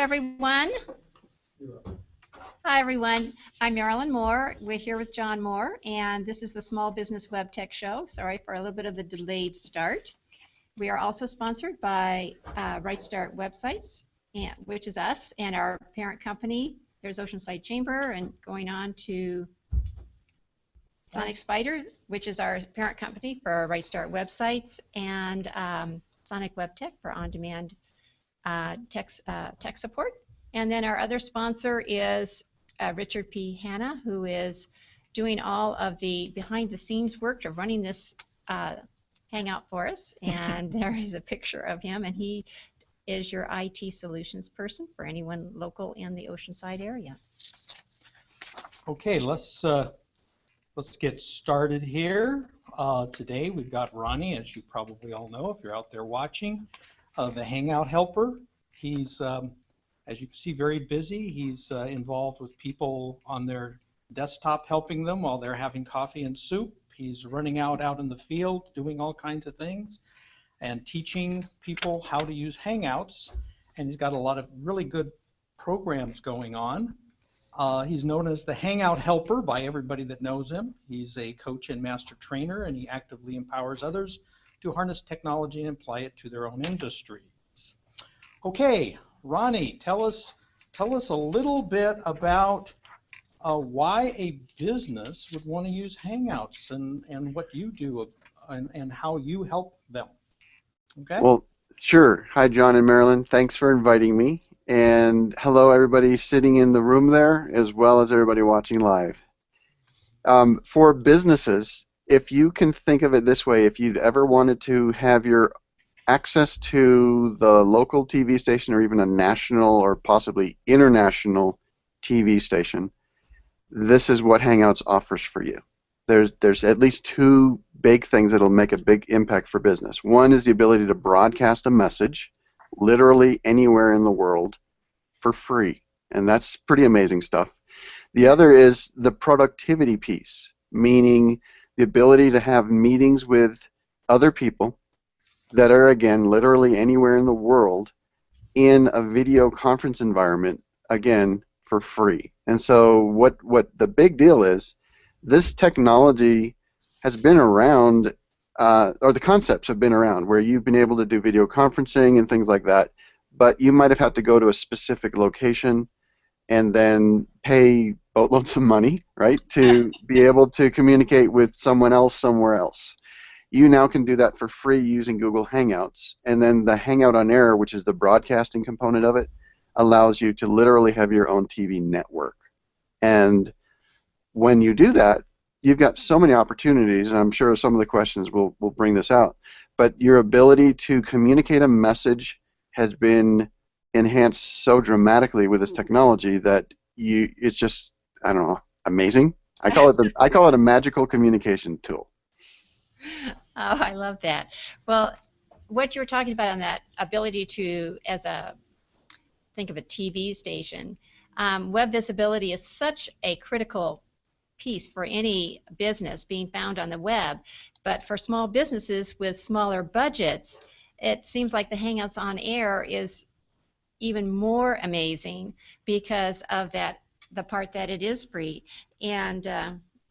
everyone. Hi, everyone. I'm Marilyn Moore. We're here with John Moore, and this is the Small Business Web Tech Show. Sorry for a little bit of the delayed start. We are also sponsored by Right Start Websites, which is us, and our parent company. There's Oceanside Chamber, and going on to Sonic Spider, which is our parent company for Right Start Websites, and Sonic Web Tech for on-demand tech support. And then our other sponsor is Richard P. Hanna, who is doing all of the behind-the-scenes work of running this Hangout for us. And there is a picture of him, and he is your IT solutions person for anyone local in the Oceanside area. Okay, let's get started here. Today we've got Ronnie, as you probably all know if you're out there watching, the Hangout helper. He's, as you can see, very busy. He's involved with people on their desktop helping them while they're having coffee and soup. He's running out in the field doing all kinds of things and teaching people how to use Hangouts. And he's got a lot of really good programs going on. He's known as the Hangout helper by everybody that knows him. He's a coach and master trainer, and he actively empowers others to harness technology and apply it to their own industries. Okay, Ronnie, tell us a little bit about why a business would want to use Hangouts and what you do and how you help them. Okay? Well, sure. Hi, John and Marilyn. Thanks for inviting me. And hello, everybody sitting in the room there, as well as everybody watching live. For businesses, if you can think of it this way, if you'd ever wanted to have your access to the local TV station or even a national or possibly international TV station, this is what Hangouts offers for you. There's at least two big things that'll make a big impact for business. One is the ability to broadcast a message literally anywhere in the world for free, and that's pretty amazing stuff. The other is the productivity piece, meaning the ability to have meetings with other people that are, again, literally anywhere in the world in a video conference environment, again, for free. And so what the big deal is, this technology has been around, or the concepts have been around, where you've been able to do video conferencing and things like that, but you might have had to go to a specific location and then pay boatloads of money, right, to be able to communicate with someone else somewhere else. You now can do that for free using Google Hangouts, and then the Hangout on Air, which is the broadcasting component of it, allows you to literally have your own TV network. And when you do that, you've got so many opportunities, and I'm sure some of the questions will bring this out, but your ability to communicate a message has been enhanced so dramatically with this technology that it's just, I don't know, amazing. I call it a magical communication tool. Oh, I love that. Well, what you were talking about on that ability to, think of a TV station, web visibility is such a critical piece for any business being found on the web, but for small businesses with smaller budgets, it seems like the Hangouts on Air is even more amazing because of the part that it is free. And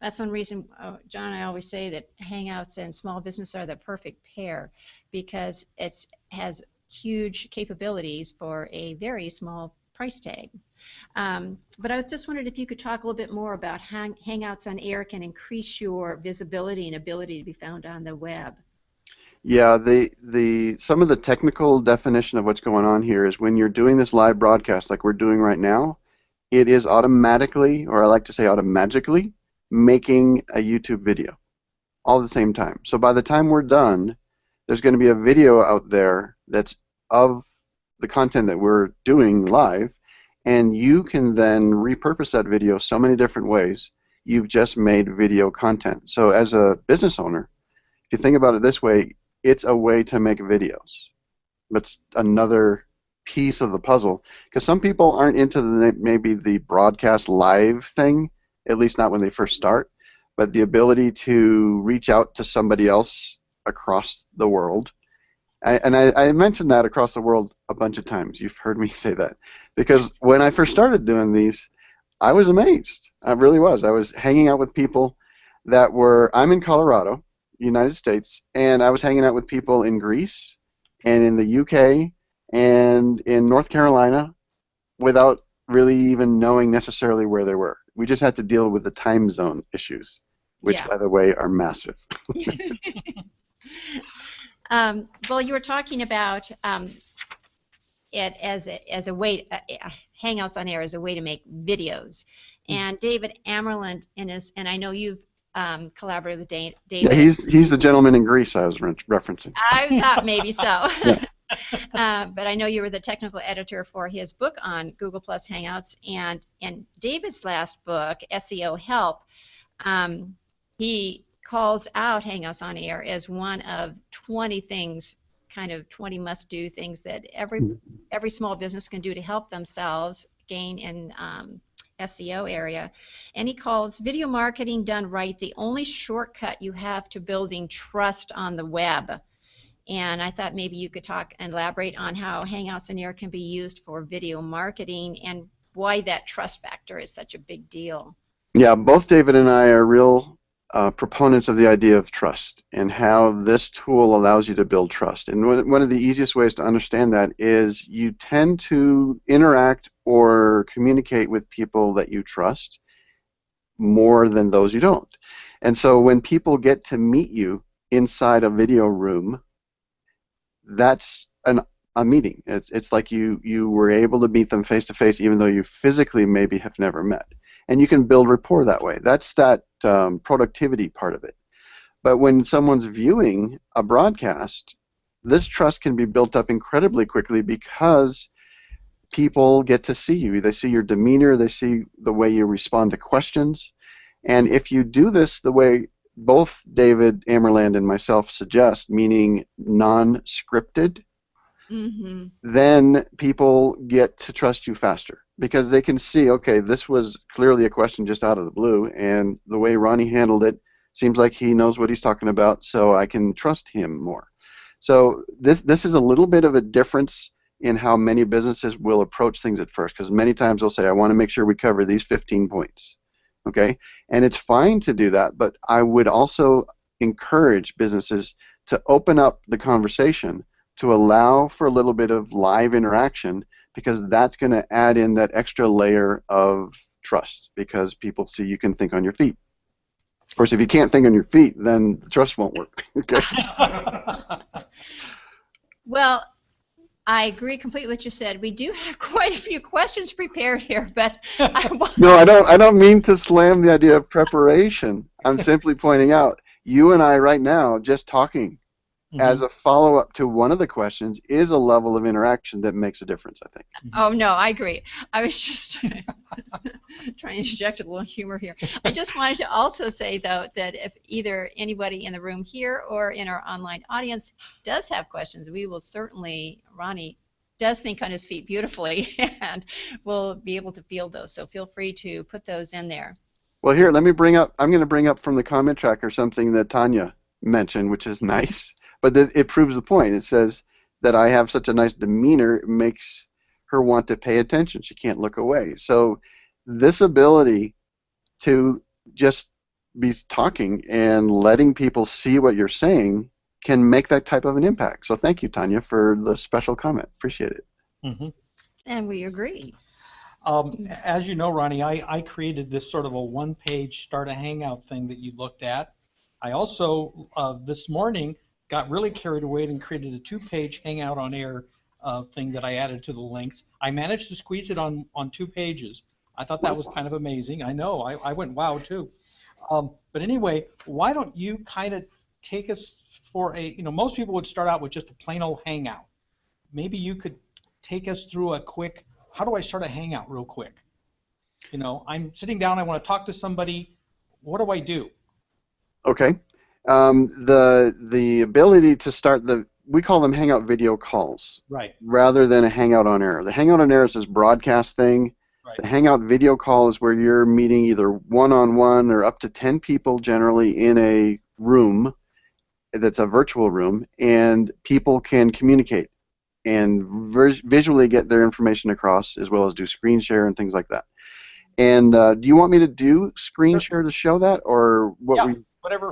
that's one reason, John and I always say that Hangouts and small business are the perfect pair, because it has huge capabilities for a very small price tag. But I just wondered if you could talk a little bit more about Hangouts on Air can increase your visibility and ability to be found on the web. Yeah, some of the technical definition of what's going on here is when you're doing this live broadcast like we're doing right now, it is automatically, or I like to say automagically, making a YouTube video all at the same time. So by the time we're done, there's going to be a video out there that's of the content that we're doing live, and you can then repurpose that video so many different ways. You've just made video content. So as a business owner, if you think about it this way, it's a way to make videos. That's another piece of the puzzle, because some people aren't into maybe the broadcast live thing, at least not when they first start, but the ability to reach out to somebody else across the world I mentioned that across the world a bunch of times. You've heard me say that. Because when I first started doing these, I was amazed. I really was. I was hanging out with people that were, I'm in Colorado, United States, and I was hanging out with people in Greece and in the UK and in North Carolina without really even knowing necessarily where they were. We just had to deal with the time zone issues, which, Yeah. by the way, are massive. Well, you were talking about it as a way, Hangouts on Air as a way to make videos. And David Amerland and I know you've collaborated with David. Yeah, he's the gentleman in Greece I was referencing. I thought maybe so. Yeah. But I know you were the technical editor for his book on Google Plus Hangouts, and David's last book, SEO Help, he calls out Hangouts on Air as one of 20 things, kind of 20 must-do things that every small business can do to help themselves gain in SEO area. And he calls video marketing done right the only shortcut you have to building trust on the web. And I thought maybe you could talk and elaborate on how Hangouts on Air can be used for video marketing and why that trust factor is such a big deal. Yeah, both David and I are real proponents of the idea of trust and how this tool allows you to build trust. And one of the easiest ways to understand that is you tend to interact or communicate with people that you trust more than those you don't. And so when people get to meet you inside a video room, that's a meeting. It's like you were able to meet them face to face, even though you physically maybe have never met. And you can build rapport that way. That's that productivity part of it. But when someone's viewing a broadcast, this trust can be built up incredibly quickly because people get to see you. They see your demeanor. They see the way you respond to questions. And if you do this the way both David Amerland and myself suggest, meaning non-scripted, then people get to trust you faster because they can see, okay, this was clearly a question just out of the blue, and the way Ronnie handled it seems like he knows what he's talking about, so I can trust him more. So this is a little bit of a difference in how many businesses will approach things at first, because many times they'll say, I want to make sure we cover these 15 points. Okay, and it's fine to do that, but I would also encourage businesses to open up the conversation to allow for a little bit of live interaction, because that's going to add in that extra layer of trust, because people see you can think on your feet. Of course, if you can't think on your feet, then the trust won't work. Okay. Well, I agree completely with what you said. We do have quite a few questions prepared here, but No, I don't mean to slam the idea of preparation. I'm simply pointing out, you and I right now, just talking as a follow-up to one of the questions is a level of interaction that makes a difference, I think. Oh, no, I agree. I was just trying to inject a little humor here. I just wanted to also say, though, that if either anybody in the room here or in our online audience does have questions, we will certainly, Ronnie does think on his feet beautifully, and we'll be able to field those. So feel free to put those in there. Well, here, let me I'm going to bring up from the comment tracker something that Tanya mentioned, which is nice. But it proves the point. It says that I have such a nice demeanor, it makes her want to pay attention. She can't look away. So this ability to just be talking and letting people see what you're saying can make that type of an impact. So thank you, Tanya, for the special comment. Appreciate it. And we agree. As you know, Ronnie, I created this sort of a one-page start a Hangout thing that you looked at. I also, this morning, got really carried away and created a two-page Hangout on Air thing that I added to the links. I managed to squeeze it on 2 pages. I thought that was kind of amazing. I know, I went wow too. But anyway, why don't you kind of take us for a, most people would start out with just a plain old Hangout. Maybe you could take us through a quick, how do I start a Hangout real quick? I'm sitting down, I want to talk to somebody. What do I do? Okay. The ability to start we call them Hangout video calls, right, rather than a Hangout on Air. The Hangout on Air is this broadcast thing. Right. The Hangout video call is where you're meeting either one-on-one or up to 10 people generally in a room that's a virtual room, and people can communicate and visually get their information across, as well as do screen share and things like that. And do you want me to do screen share to show that, or what? Yeah, whatever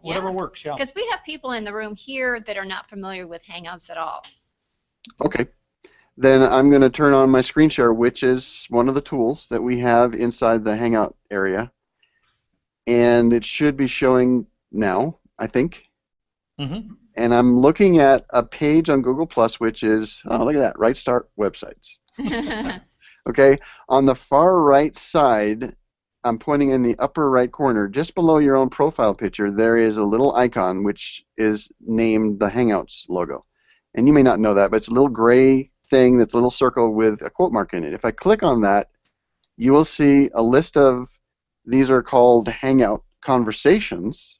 yeah. works. Yeah. Because we have people in the room here that are not familiar with Hangouts at all. Okay. Then I'm going to turn on my screen share, which is one of the tools that we have inside the Hangout area. And it should be showing now, I think. Mm-hmm. And I'm looking at a page on Google Plus, which is, oh, look at that, Right Start Websites. Okay, on the far right side, I'm pointing in the upper right corner, just below your own profile picture, there is a little icon which is named the Hangouts logo. And you may not know that, but it's a little gray thing that's a little circle with a quote mark in it. If I click on that, you will see a list of, these are called Hangout conversations,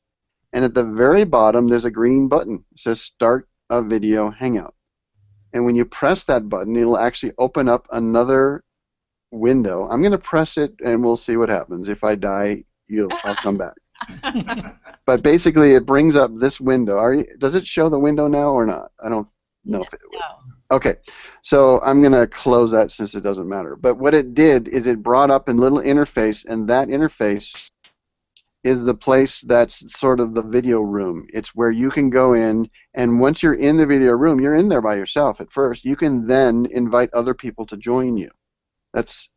and at the very bottom there's a green button. It says Start a Video Hangout. And when you press that button, it'll actually open up another window. I'm going to press it and we'll see what happens. If I die, I'll come back. But basically it brings up this window. Does it show the window now or not? I don't know if it would. No. Okay, so I'm going to close that since it doesn't matter. But what it did is it brought up a little interface, and that interface is the place that's sort of the video room. It's where you can go in, and once you're in the video room, you're in there by yourself at first. You can then invite other people to join you. That's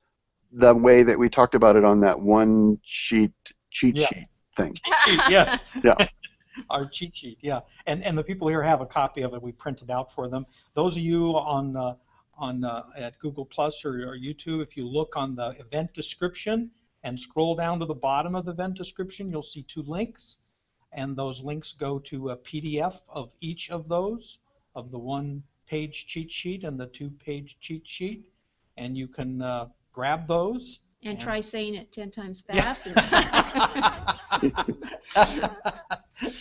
the way that we talked about it on that one cheat sheet thing. Yes. Yeah. Our cheat sheet, yeah. And the people here have a copy of it. We printed out for them. Those of you on at Google Plus or YouTube, if you look on the event description and scroll down to the bottom of the event description, you'll see 2 links, and those links go to a PDF of each of those, of the 1-page cheat sheet and the 2-page cheat sheet, and you can grab those. And try saying it 10 times fast.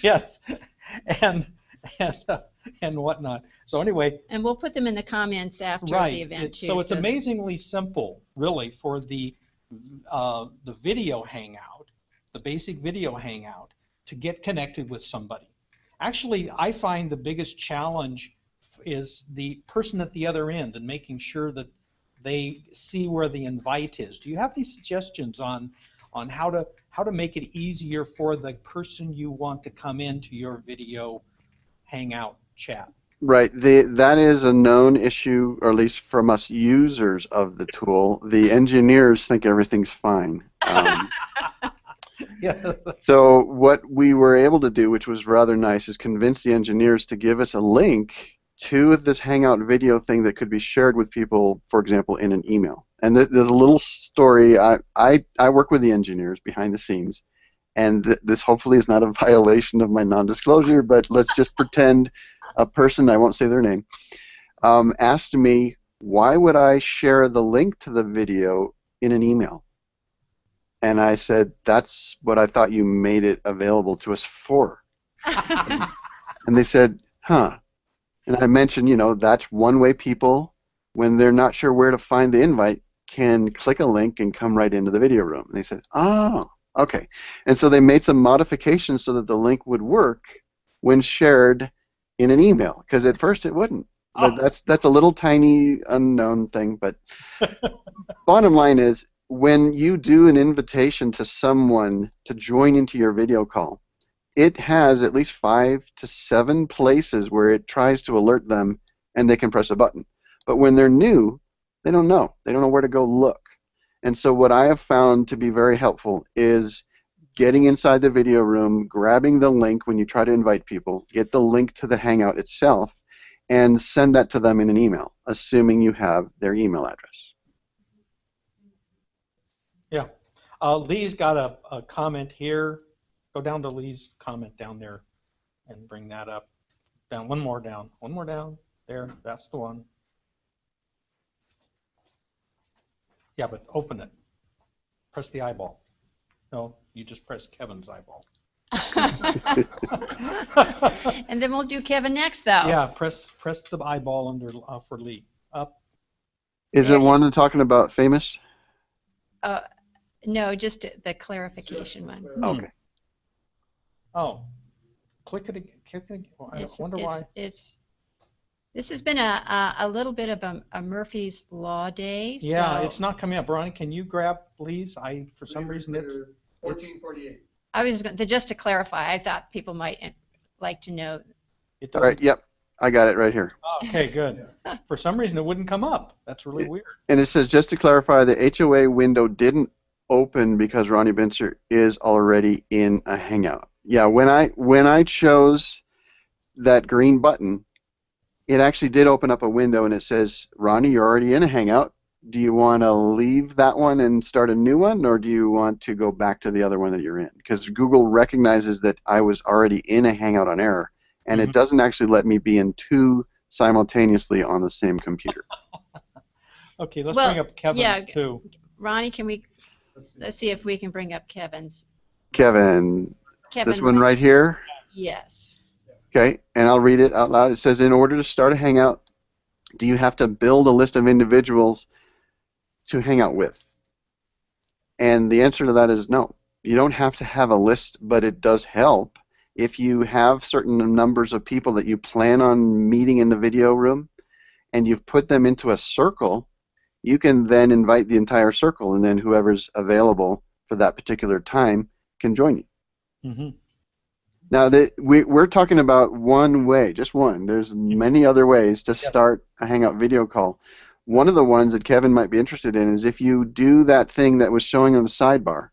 Yes, and whatnot. So anyway. And we'll put them in the comments after the event too. So it's amazingly simple, really, for the video hangout, the basic video hangout, to get connected with somebody. Actually, I find the biggest challenge is the person at the other end and making sure that they see where the invite is. Do you have any suggestions on how to make it easier for the person you want to come into your video hangout chat? Right. That is a known issue, or at least from us users of the tool. The engineers think everything's fine. Yeah. So what we were able to do, which was rather nice, is convince the engineers to give us a link to this Hangout video thing that could be shared with people, for example, in an email. And there's a little story. I work with the engineers behind the scenes, and this hopefully is not a violation of my non-disclosure, but let's just pretend a person, I won't say their name, asked me, why would I share the link to the video in an email? And I said, that's what I thought you made it available to us for. And they said, huh. And I mentioned, that's one way people, when they're not sure where to find the invite, can click a link and come right into the video room. And they said, oh, okay. And so they made some modifications so that the link would work when shared in an email, because at first it wouldn't. But that's a little tiny unknown thing. But bottom line is, when you do an invitation to someone to join into your video call, it has at least 5 to 7 places where it tries to alert them and they can press a button. But when they're new, they don't know. They don't know where to go look. And so what I have found to be very helpful is getting inside the video room, grabbing the link when you try to invite people, get the link to the Hangout itself, and send that to them in an email, assuming you have their email address. Yeah. Lee's got a comment here. Go down to Lee's comment down there and bring that up. Down, one more down. One more down. There, that's the one. Yeah, but open it. Press the eyeball. No, you just press Kevin's eyeball. And then we'll do Kevin next, though. Yeah, press the eyeball under for Lee. Up. Is it one talking about famous? No, just the clarification one. Okay. Oh. click it again. Click it again. Well, I It's wonder why. this has been a little bit of a Murphy's Law day. Yeah, So it's not coming up. Ronnie, can you grab, please? For some reason it's 1448. I was going to, just to clarify, I thought people might like to know. it All doesn't. right, yep, I got it right here. Oh, okay, good. For some reason it wouldn't come up. That's really weird. And it says, just to clarify, the HOA window didn't open because Ronnie Bincer is already in a Hangout. Yeah, when I chose that green button, it actually did open up a window and it says, Ronnie, you're already in a Hangout. Do you want to leave that one and start a new one, or do you want to go back to the other one that you're in? Because Google recognizes that I was already in a Hangout on error, and it doesn't actually let me be in two simultaneously on the same computer. Okay, let's bring up Kevin's too. Ronnie, can we, let's see if we can bring up Kevin's. Kevin, this one right here? Yes. Okay, and I'll read it out loud. It says, in order to start a Hangout, do you have to build a list of individuals to hang out with? And the answer to that is no. You don't have to have a list, but it does help. If you have certain numbers of people that you plan on meeting in the video room and you've put them into a circle, you can then invite the entire circle, and then whoever's available for that particular time can join you. Mm-hmm. Now, we're talking about one way, just one. There's many other ways to start a Hangout video call. One of the ones that Kevin might be interested in is if you do that thing that was showing on the sidebar.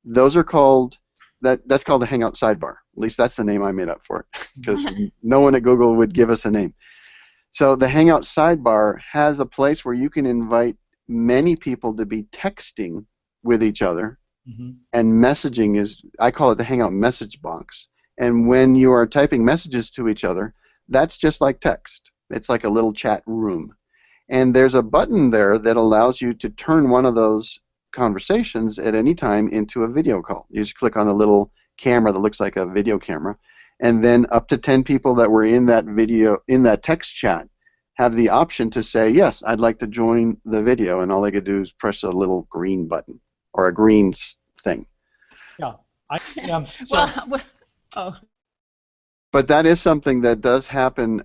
Those are called, that's called the Hangout sidebar. At least that's the name I made up for it, because no one at Google would give us a name. So the Hangout sidebar has a place where you can invite many people to be texting with each other. Mm-hmm. And messaging is, I call it the Hangout message box. And when you are typing messages to each other, that's just like text. It's like a little chat room. And there's a button there that allows you to turn one of those conversations at any time into a video call. You just click on the little camera that looks like a video camera, and then up to 10 people that were in that video, in that text chat, have the option to say, yes, I'd like to join the video, and all they could do is press a little green button or a green thing. Yeah. But that is something that does happen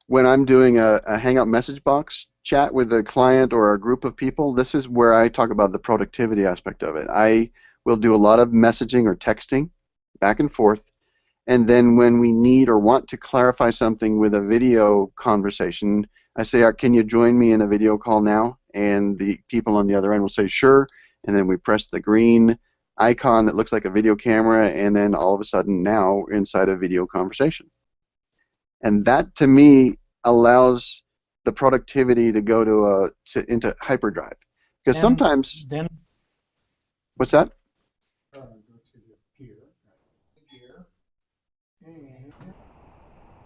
when I'm doing a Hangout message box chat with a client or a group of people. This is where I talk about the productivity aspect of it. I will do a lot of messaging or texting back and forth, and then when we need or want to clarify something with a video conversation, I say, can you join me in a video call now? And the people on the other end will say, sure, and then we press the green icon that looks like a video camera, and then all of a sudden now we're inside a video conversation. And that, to me, allows the productivity to go into hyperdrive. Because sometimes... What's that? Go to the gear. And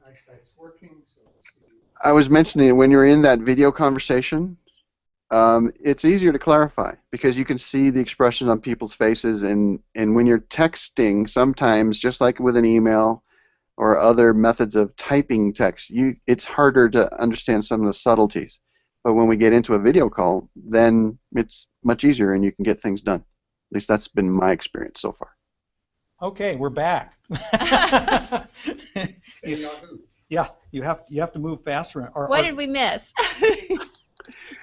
eyesight's working, so let's see. I was mentioning when you're in that video conversation, it's easier to clarify because you can see the expressions on people's faces, and when you're texting, sometimes, just like with an email or other methods of typing text, it's harder to understand some of the subtleties. But when we get into a video call, then it's much easier and you can get things done. At least that's been my experience so far. Okay, we're back. Yeah, you have to move faster. What did we miss?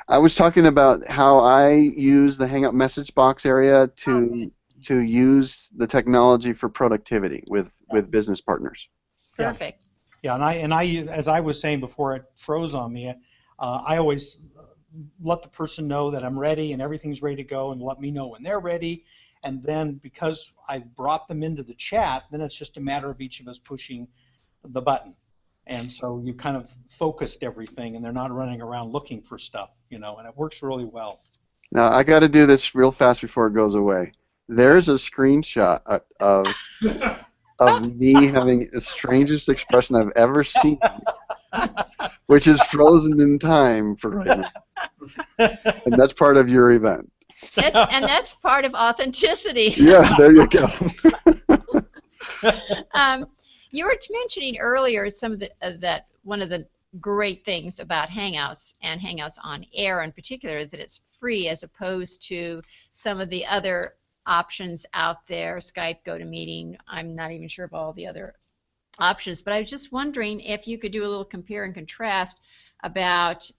I was talking about how I use the Hangout message box area to use the technology for productivity with business partners. Perfect. Yeah, and I as I was saying before it froze on me, I always let the person know that I'm ready and everything's ready to go, and let me know when they're ready. And then because I brought them into the chat, then it's just a matter of each of us pushing the button. And so you kind of focused everything, and they're not running around looking for stuff, and it works really well. Now, I got to do this real fast before it goes away. There's a screenshot of me having the strangest expression I've ever seen, which is frozen in time for right now. And that's part of your event. That's part of authenticity. Yeah, there you go. You were mentioning earlier some of that one of the great things about Hangouts and Hangouts on Air in particular, that it's free as opposed to some of the other options out there, Skype, GoToMeeting. I'm not even sure of all the other options. But I was just wondering if you could do a little compare and contrast about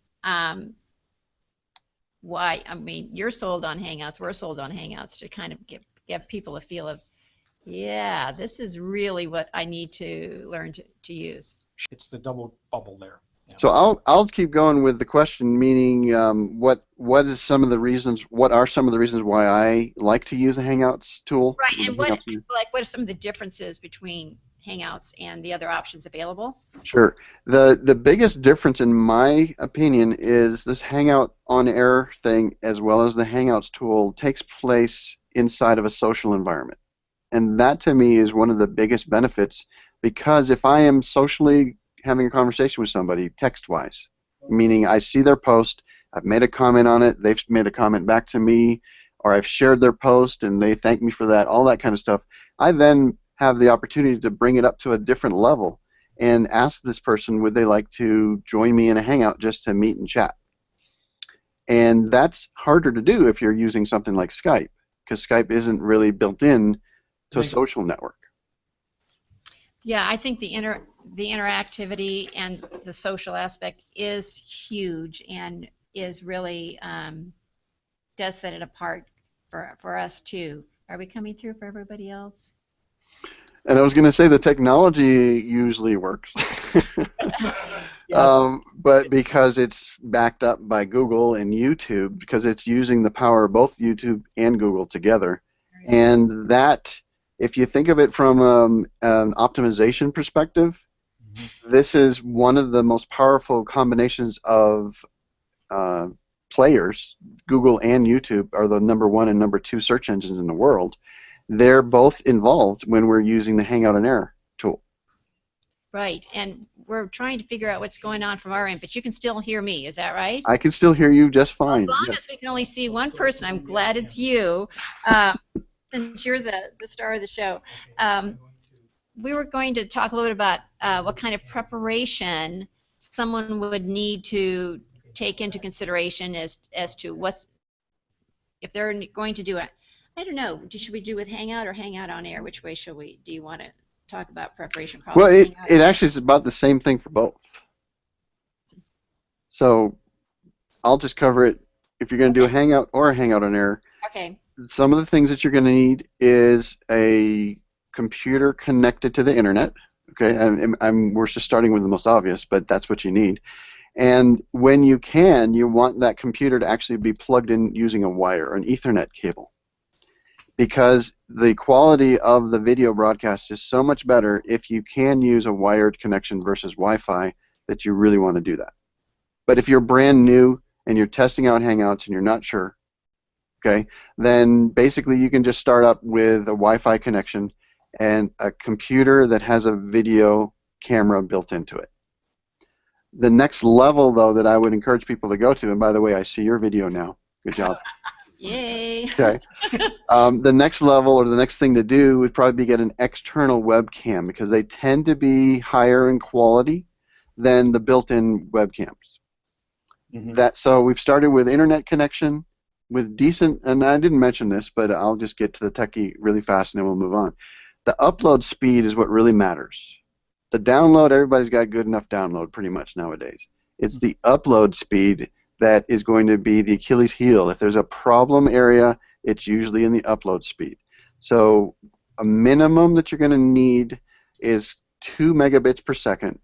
why, I mean, you're sold on Hangouts, we're sold on Hangouts, to kind of give people a feel of, yeah, this is really what I need to learn to use. It's the double bubble there. Yeah. So I'll keep going with the question, meaning what are some of the reasons why I like to use the Hangouts tool? Right, and what Hangouts. what are some of the differences between Hangouts and the other options available? Sure. The biggest difference, in my opinion, is this Hangout on air thing, as well as the Hangouts tool, takes place inside of a social environment. And that to me is one of the biggest benefits, because if I am socially having a conversation with somebody text-wise, meaning I see their post, I've made a comment on it, they've made a comment back to me, or I've shared their post and they thank me for that, all that kind of stuff, I then have the opportunity to bring it up to a different level and ask this person, would they like to join me in a Hangout just to meet and chat? And that's harder to do if you're using something like Skype, because Skype isn't really built in to a social network. Yeah, I think the interactivity and the social aspect is huge, and is really does set it apart for us too. Are we coming through for everybody else? And I was going to say the technology usually works, but because it's backed up by Google and YouTube, because it's using the power of both YouTube and Google together, and that, if you think of it from an optimization perspective, this is one of the most powerful combinations of players. Google and YouTube are the #1 and #2 search engines in the world. They're both involved when we're using the Hangout on Air tool. Right, and we're trying to figure out what's going on from our end, but you can still hear me, is that right? I can still hear you just fine. Well, as long as we can only see one person, I'm glad it's you, since you're the star of the show. We were going to talk a little bit about what kind of preparation someone would need to take into consideration as to what's, if they're going to do it. I don't know. Should we do with Hangout or Hangout on Air? Which way should we? Do you want to talk about preparation? Well, it actually is about the same thing for both. So I'll just cover it. If you're going to do a Hangout or a Hangout on Air, okay. Some of the things that you're going to need is a computer connected to the internet. Okay, we're just starting with the most obvious, but that's what you need. And when you can, you want that computer to actually be plugged in using a wire, an Ethernet cable, because the quality of the video broadcast is so much better if you can use a wired connection versus Wi-Fi, that you really want to do that. But if you're brand new and you're testing out Hangouts and you're not sure, okay, then basically you can just start up with a Wi-Fi connection and a computer that has a video camera built into it. The next level, though, that I would encourage people to go to, and by the way, I see your video now. Good job. Yay. Okay. The next level, or the next thing to do, would probably be get an external webcam, because they tend to be higher in quality than the built-in webcams. So we've started with internet connection with decent, and I didn't mention this, but I'll just get to the techie really fast and then we'll move on. The upload speed is what really matters. The download, everybody's got good enough download pretty much nowadays. It's the upload speed that is going to be the Achilles heel. If there's a problem area, it's usually in the upload speed. So a minimum that you're going to need is 2 megabits per second.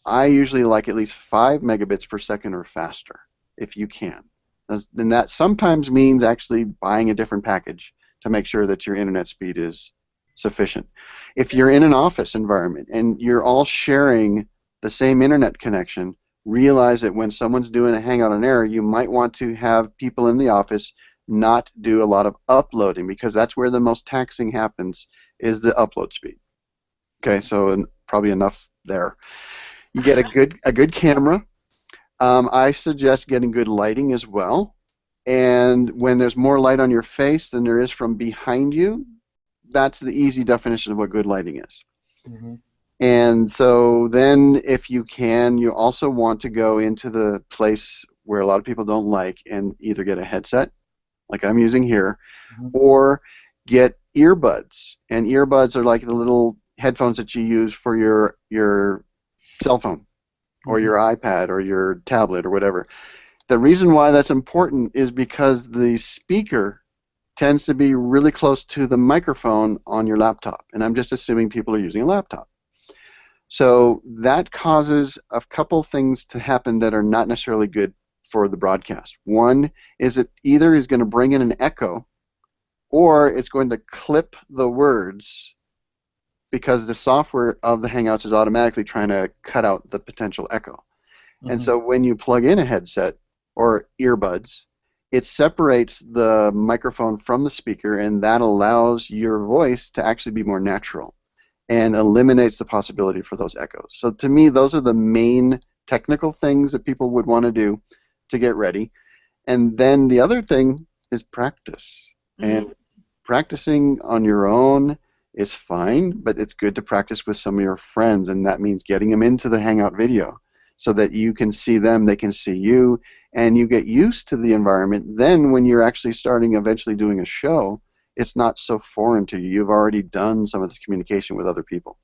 I usually like at least 5 megabits per second or faster, if you can. And that sometimes means actually buying a different package to make sure that your internet speed is sufficient. If you're in an office environment and you're all sharing the same internet connection, realize that when someone's doing a Hangout on Air, you might want to have people in the office not do a lot of uploading, because that's where the most taxing happens, is the upload speed. Okay, so probably enough there. You get a good camera. I suggest getting good lighting as well. And when there's more light on your face than there is from behind you, that's the easy definition of what good lighting is. And so then, if you can, you also want to go into the place where a lot of people don't like, and either get a headset, like I'm using here, or get earbuds. And earbuds are like the little headphones that you use for your cell phone or your iPad or your tablet or whatever. The reason why that's important is because the speaker tends to be really close to the microphone on your laptop, and I'm just assuming people are using a laptop. So that causes a couple things to happen that are not necessarily good for the broadcast. One is it either is going to bring in an echo, or it's going to clip the words because the software of the Hangouts is automatically trying to cut out the potential echo. And so when you plug in a headset or earbuds, it separates the microphone from the speaker, and that allows your voice to actually be more natural and eliminates the possibility for those echoes. So to me, those are the main technical things that people would want to do to get ready. And then the other thing is practice. And practicing on your own is fine, but it's good to practice with some of your friends, and that means getting them into the Hangout video so that you can see them, they can see you, and you get used to the environment. Then when you're actually starting eventually doing a show, it's not so foreign to you. You've already done some of this communication with other people.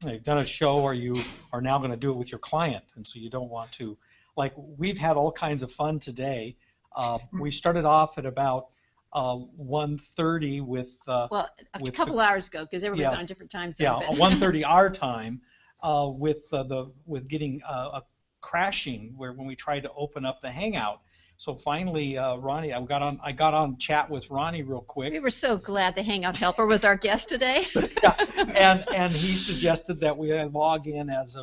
You've done a show, or you are now going to do it with your client, and so you don't want to. Like, we've had all kinds of fun today. We started off at about 1:30 with well, a couple hours ago, because everybody's on different time zone. Yeah, 1:30 our time, with getting crashing when we tried to open up the Hangout. So finally, Ronnie, I got on chat with Ronnie real quick. We were so glad the Hangout helper was our guest today. Yeah, and he suggested that we log in as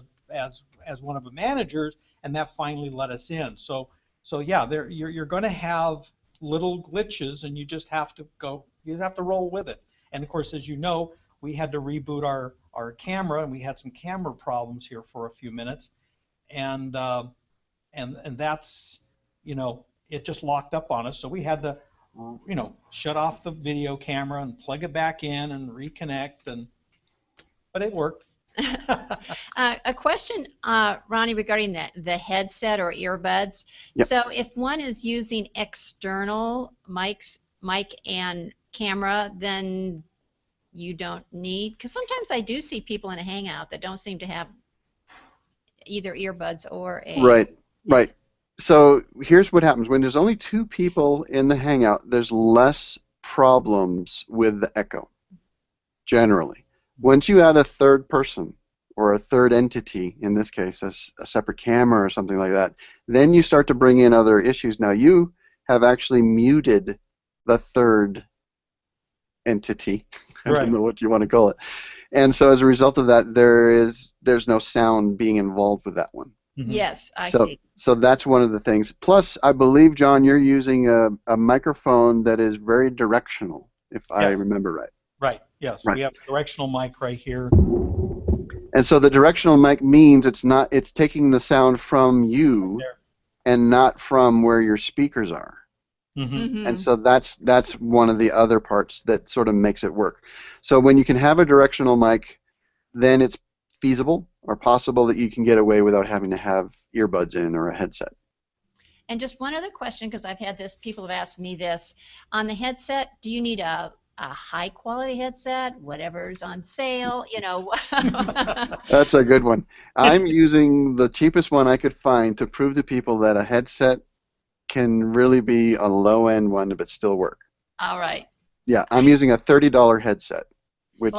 one of the managers, and that finally let us in. So yeah, you're going to have little glitches, and you just have to roll with it. And of course, as you know, we had to reboot our camera, and we had some camera problems here for a few minutes, and that's, it just locked up on us, so we had to shut off the video camera and plug it back in and reconnect, but it worked. A question, Ronnie, regarding the headset or earbuds. Yep. So if one is using external mic and camera, then you don't need, because sometimes I do see people in a Hangout that don't seem to have either earbuds or a Right. So here's what happens. When there's only two people in the Hangout, there's less problems with the echo, generally. Once you add a third person or a third entity, in this case a separate camera or something like that, then you start to bring in other issues. Now you have actually muted the third entity. I don't know what you want to call it. And so as a result of that, there's no sound being involved with that one. Yes, I see. So that's one of the things. Plus, I believe, John, you're using a microphone that is very directional, if I remember right. Right, yes. Right. We have a directional mic right here. And so the directional mic means it's taking the sound from you and not from where your speakers are. And so that's one of the other parts that sort of makes it work. So when you can have a directional mic, then it's feasible or possible that you can get away without having to have earbuds in or a headset. And just one other question, because I've had this, people have asked me this. On the headset, do you need a high quality headset, whatever's on sale, That's a good one. I'm using the cheapest one I could find to prove to people that a headset can really be a low-end one but still work. All right. Yeah, I'm using a $30 headset, which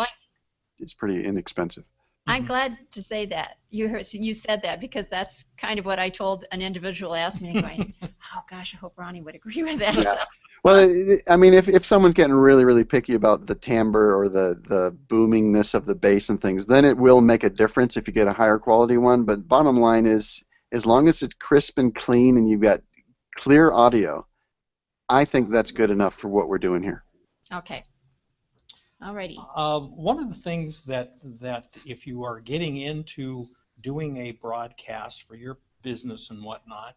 is pretty inexpensive. I'm glad to say that. You said that, because that's kind of what I told an individual asked me, going, oh gosh, I hope Ronnie would agree with that. Yeah. So. Well, I mean, if someone's getting really, really picky about the timbre or the boomingness of the bass and things, then it will make a difference if you get a higher quality one. But bottom line is, as long as it's crisp and clean and you've got clear audio, I think that's good enough for what we're doing here. Okay. Alrighty. One of the things that if you are getting into doing a broadcast for your business and whatnot,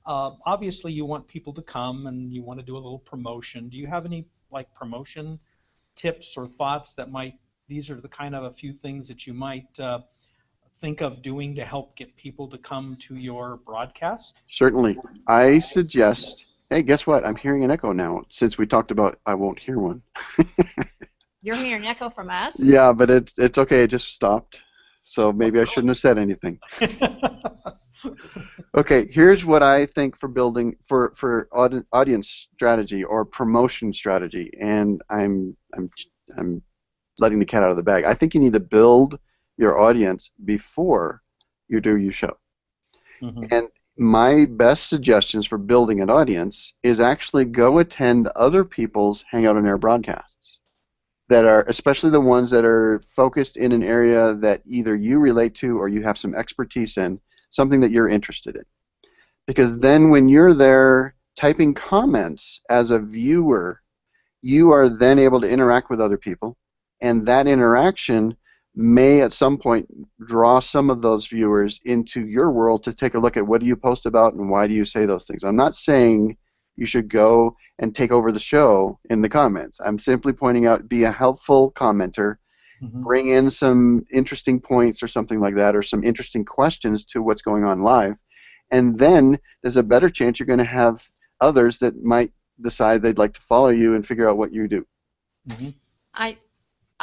obviously you want people to come and you want to do a little promotion. Do you have any promotion tips or thoughts these are the kind of a few things that you might think of doing to help get people to come to your broadcast? Certainly. I suggest, hey, guess what? I'm hearing an echo now since we talked about I won't hear one. You're hearing an echo from us? Yeah, but it's okay. It just stopped. So maybe I shouldn't have said anything. Okay, here's what I think for building for audience strategy or promotion strategy, and I'm letting the cat out of the bag. I think you need to build your audience before you do your show. And my best suggestions for building an audience is actually go attend other people's Hangout on Air broadcasts that are, especially the ones that are focused in an area that either you relate to or you have some expertise in, something that you're interested in. Because then when you're there typing comments as a viewer, you are then able to interact with other people, and that interaction may at some point draw some of those viewers into your world to take a look at what do you post about and why do you say those things. I'm not saying you should go and take over the show in the comments. I'm simply pointing out, be a helpful commenter, bring in some interesting points or something like that, or some interesting questions to what's going on live, and then there's a better chance you're going to have others that might decide they'd like to follow you and figure out what you do.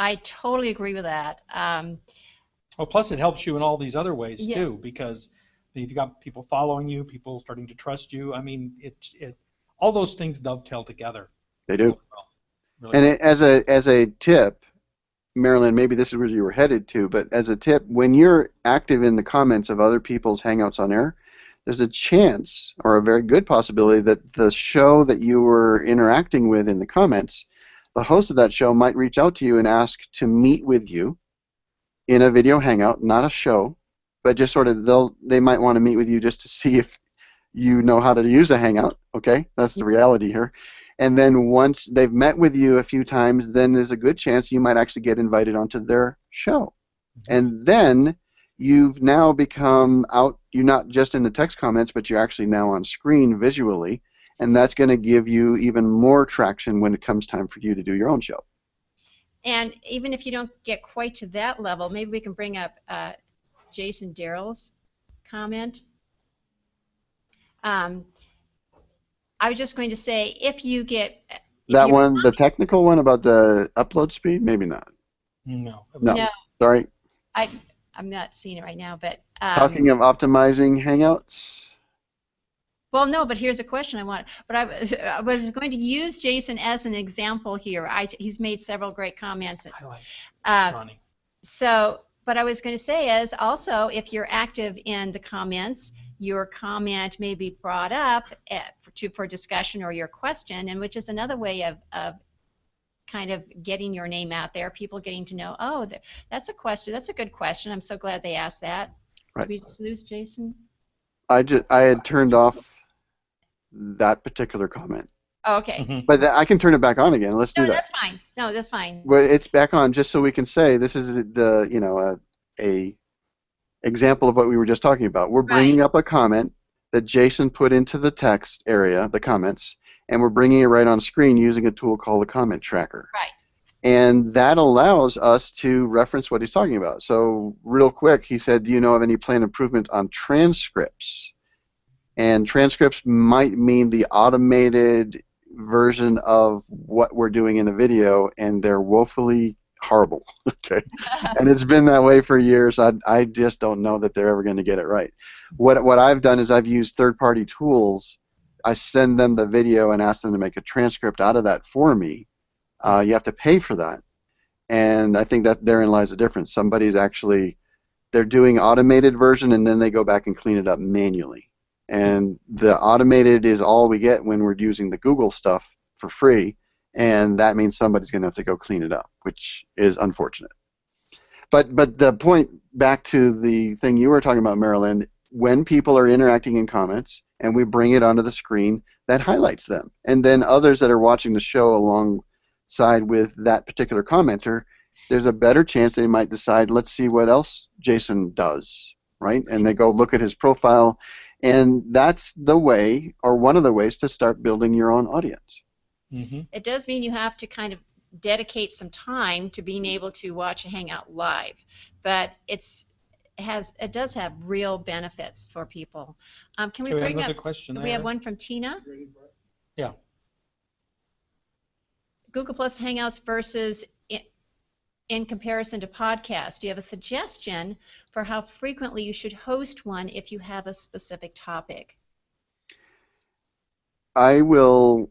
I totally agree with that. Well, plus it helps you in all these other ways Yeah. too, because you've got people following you, people starting to trust you. I mean, all those things dovetail together. They do. Really well. Really And well. as a tip, Marilyn, maybe this is where you were headed to, but as a tip, when you're active in the comments of other people's Hangouts on Air, there's a chance or a very good possibility that the show that you were interacting with in the comments, the host of that show might reach out to you and ask to meet with you in a video hangout, not a show, but just sort of they might want to meet with you just to see if you know how to use a hangout. Okay, that's the reality here. And then once they've met with you a few times, then there's a good chance you might actually get invited onto their show. And then you've now become out, you're not just in the text comments, but you're actually now on screen visually, and that's going to give you even more traction when it comes time for you to do your own show. And even if you don't get quite to that level, maybe we can bring up Jason Darrell's comment. I was just going to say, if you get... That one, the technical one about the upload speed, maybe not. No. No. Sorry. I'm not seeing it right now, but... Talking of optimizing Hangouts? Well, no, but here's a question I want. But I was going to use Jason as an example here. He's made several great comments. I like Ronnie. So, but I was going to say is also, if you're active in the comments, your comment may be brought up for discussion or your question, and which is another way of kind of getting your name out there, people getting to know, oh, that's a question, that's a good question, I'm so glad they asked that. Right. Did we just lose Jason? I had turned off that particular comment. Oh, okay. But I can turn it back on again. Let's do that. That's fine. No, that's fine. Well, it's back on just so we can say this is the a example of what we were just talking about. We're bringing up a comment that Jason put into the text area, the comments, and we're bringing it right on screen using a tool called the comment tracker. Right. And that allows us to reference what he's talking about. So real quick, he said, do you know of any planned improvement on transcripts? And transcripts might mean the automated version of what we're doing in a video, and they're woefully horrible. Okay, and it's been that way for years. I just don't know that they're ever going to get it right. What I've done is I've used third-party tools. I send them the video and ask them to make a transcript out of that for me. You have to pay for that, and I think that therein lies the difference. Somebody's actually, they're doing automated version, and then they go back and clean it up manually. And the automated is all we get when we're using the Google stuff for free, and that means somebody's going to have to go clean it up, which is unfortunate. But the point, back to the thing you were talking about, Marilyn, when people are interacting in comments and we bring it onto the screen, that highlights them. And then others that are watching the show alongside with that particular commenter, there's a better chance they might decide, let's see what else Jason does, right? And they go look at his profile. And that's the way, or one of the ways, to start building your own audience. It does mean you have to kind of dedicate some time to being able to watch a Hangout live, but it does have real benefits for people. Can we bring up? Question we have one from Tina. Yeah. Google Plus Hangouts versus in comparison to podcasts? Do you have a suggestion for how frequently you should host one if you have a specific topic? I will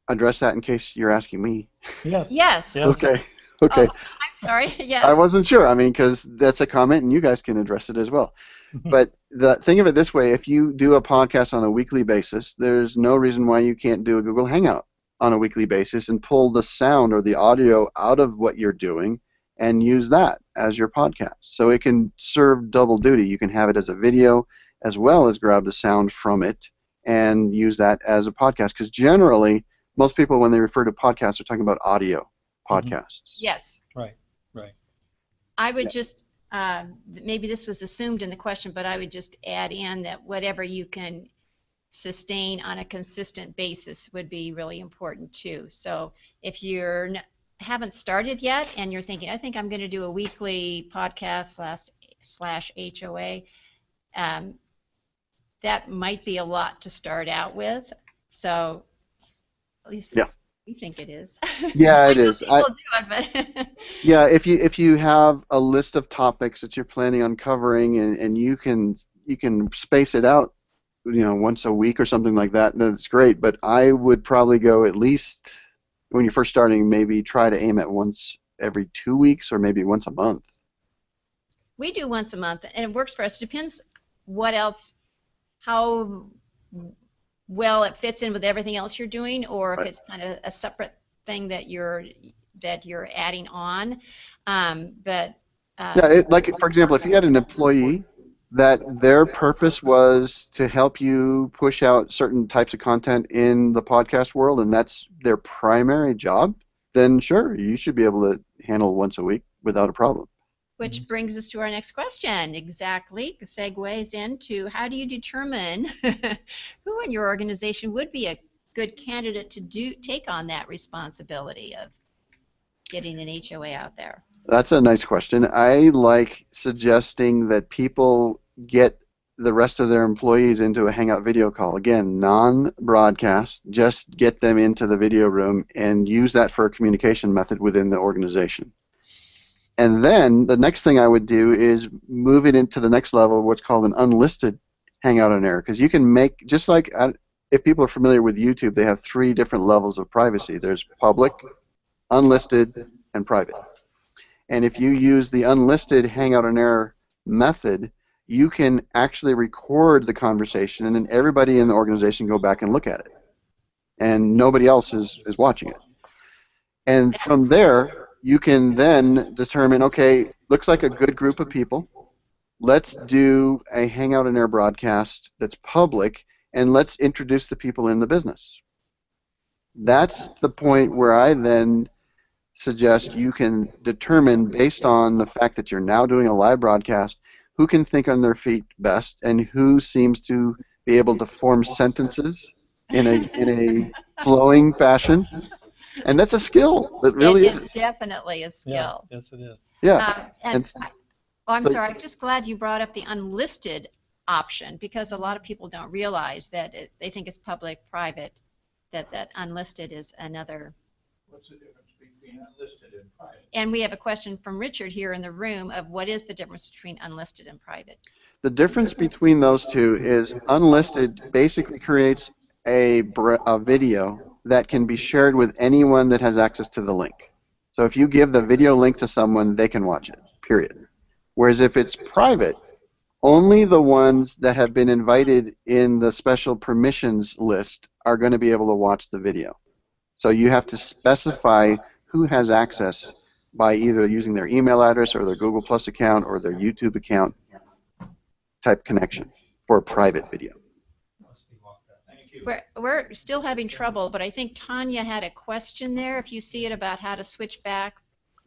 address that in case you're asking me. Yes. Yes. Yes. Okay. Okay. Oh, I'm sorry. Yes. I wasn't sure. I mean, because that's a comment, and you guys can address it as well. But think of it this way: if you do a podcast on a weekly basis, there's no reason why you can't do a Google Hangout on a weekly basis and pull the sound or the audio out of what you're doing and use that as your podcast. So it can serve double duty. You can have it as a video as well as grab the sound from it and use that as a podcast. Because generally, most people, when they refer to podcasts, are talking about audio podcasts. Yes. Right. Right. I would just, maybe this was assumed in the question, but I would just add in that whatever you can sustain on a consistent basis would be really important too. So if you're haven't started yet and you're thinking, I think I'm going to do a weekly podcast slash HOA, that might be a lot to start out with. So at least we think it is. Yeah, it is. People do it, but Yeah, if you have a list of topics that you're planning on covering and you can space it out, once a week or something like that, then it's great. But I would probably go at least when you're first starting, maybe try to aim at once every 2 weeks or maybe once a month. we do once a month, and it works for us. Depends what else, how well it fits in with everything else you're doing, or if it's kind of a separate thing that you're adding on. But like for example, if you had an employee that their purpose was to help you push out certain types of content in the podcast world, and that's their primary job, then sure, you should be able to handle once a week without a problem. which brings us to our next question. Exactly, it segues into how do you determine who in your organization would be a good candidate to take on that responsibility of getting an HOA out there? That's a nice question. I like suggesting that people get the rest of their employees into a Hangout video call. Again, non-broadcast, just get them into the video room and use that for a communication method within the organization. And then the next thing I would do is move it into the next level, what's called an unlisted Hangout on Air. Because you can make, just like if people are familiar with YouTube, they have 3 different levels of privacy. There's public, unlisted, and private. And if you use the unlisted Hangout on Air method, you can actually record the conversation, and then everybody in the organization go back and look at it. And nobody else is watching it. And from there, you can then determine, okay, looks like a good group of people. Let's do a Hangout on Air broadcast that's public, and let's introduce the people in the business. That's the point where I then suggest you can determine, based on the fact that you're now doing a live broadcast, who can think on their feet best and who seems to be able to form sentences in a flowing fashion. And that's a skill. It really is. It's definitely a skill. Yeah, yes, it is. Yeah. I'm so- sorry, I'm just glad you brought up the unlisted option, because a lot of people don't realize that they think it's public, private, that unlisted is another. What's the difference between unlisted and private? And we have a question from Richard here in the room of what is the difference between unlisted and private? The difference between those two is unlisted basically creates a video that can be shared with anyone that has access to the link. So if you give the video link to someone, they can watch it, period. Whereas if it's private, only the ones that have been invited in the special permissions list are going to be able to watch the video. So you have to specify who has access by either using their email address or their Google Plus account or their YouTube account type connection for a private video. We're still having trouble, but I think Tanya had a question there. If you see it about how to switch back,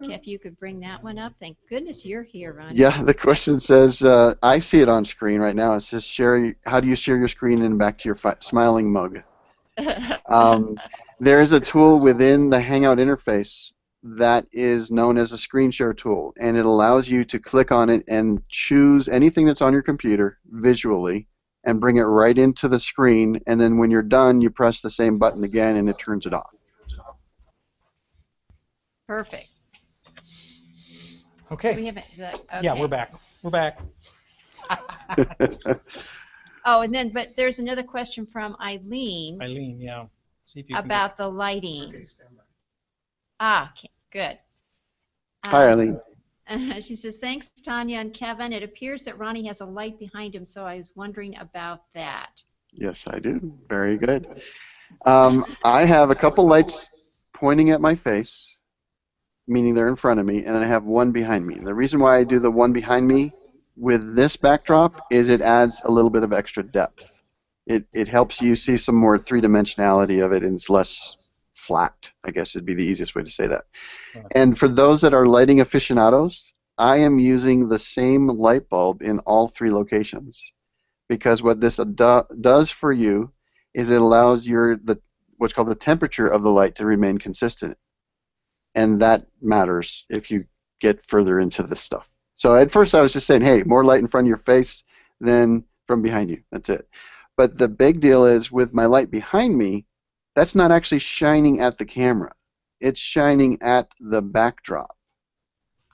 if you could bring that one up. Thank goodness you're here, Ronnie. Yeah, the question says, I see it on screen right now. It says, how do you share your screen and back to your smiling mug? There is a tool within the Hangout interface that is known as a screen share tool, and it allows you to click on it and choose anything that's on your computer visually and bring it right into the screen, and then when you're done, you press the same button again and it turns it off. Perfect. Okay. Do we have it? Okay. Yeah, we're back. We're back. Oh, and then, but there's another question from Eileen Eileen, yeah. See if you can about the lighting. Okay, stand by. Ah, okay, good. Hi, Eileen. She says, thanks, Tanya and Kevin. It appears that Ronnie has a light behind him, so I was wondering about that. Yes, I do. Very good. I have a couple lights pointing at my face, meaning they're in front of me, and I have one behind me. And the reason why I do the one behind me with this backdrop is it adds a little bit of extra depth. It helps you see some more three-dimensionality of it, and it's less flat, I guess would be the easiest way to say that. Right. And for those that are lighting aficionados, I am using the same light bulb in all 3 locations, because what this does for you is it allows what's called the temperature of the light to remain consistent, and that matters if you get further into this stuff. So at first I was just saying, hey, more light in front of your face than from behind you. That's it. But the big deal is with my light behind me, that's not actually shining at the camera. It's shining at the backdrop.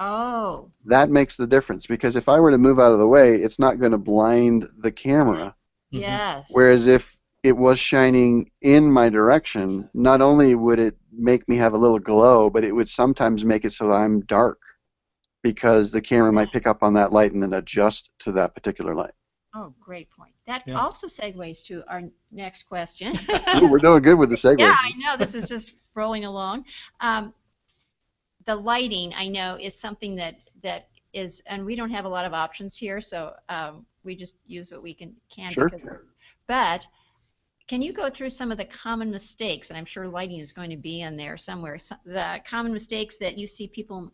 Oh. That makes the difference, because if I were to move out of the way, it's not going to blind the camera. Mhm. Yes. Whereas if it was shining in my direction, not only would it make me have a little glow, but it would sometimes make it so I'm dark, because the camera might pick up on that light and then adjust to that particular light. Oh, great point. That Yeah. also segues to our next question. Ooh, we're doing good with the segue. Yeah, I know. This is just rolling along. The lighting, I know, is something that is, and we don't have a lot of options here, so we just use what we can Sure. But can you go through some of the common mistakes, and I'm sure lighting is going to be in there somewhere, the common mistakes that you see people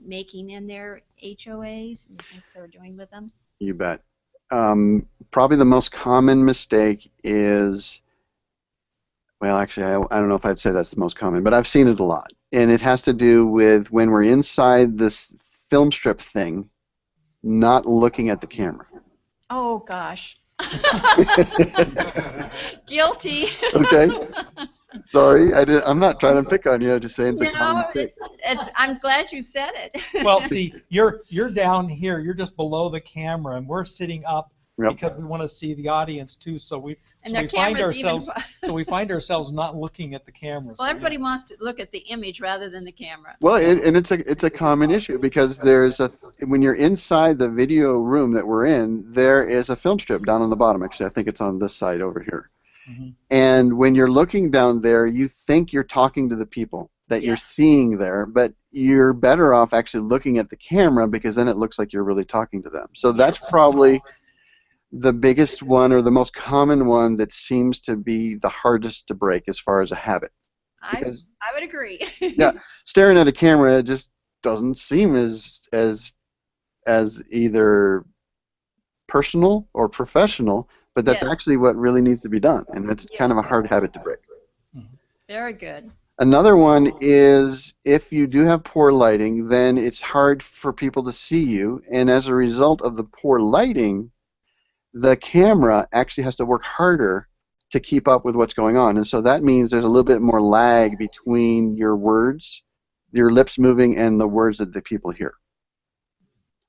making in their HOAs and things they're doing with them? You bet. Probably the most common mistake is, well, actually, I don't know if I'd say that's the most common, but I've seen it a lot. And it has to do with when we're inside this film strip thing, not looking at the camera. Oh, gosh. Guilty. Okay. Sorry, I'm not trying to pick on you. I'm just saying it's a common No, mistake. I'm glad you said it. Well, see, you're down here. You're just below the camera, and we're sitting up Yep. because we want to see the audience too. So we And so their we find camera's even. ourselves so we find ourselves not looking at the camera. Well, So, yeah. everybody wants to look at the image rather than the camera. Well, and it's a common issue, because when you're inside the video room that we're in, there is a film strip down on the bottom. Actually, I think it's on this side over here. Mhm. And when you're looking down there, you think you're talking to the people that you're seeing there, but you're better off actually looking at the camera, because then it looks like you're really talking to them. So that's probably the biggest one, or the most common one, that seems to be the hardest to break as far as a habit. I would agree. Yeah, staring at a camera just doesn't seem as either personal or professional, but that's Yes. actually what really needs to be done, and that's kind of a hard habit to break. Very good. Another one is, if you do have poor lighting, then it's hard for people to see you, and as a result of the poor lighting, the camera actually has to work harder to keep up with what's going on. And so that means there's a little bit more lag between your words, your lips moving, and the words that the people hear.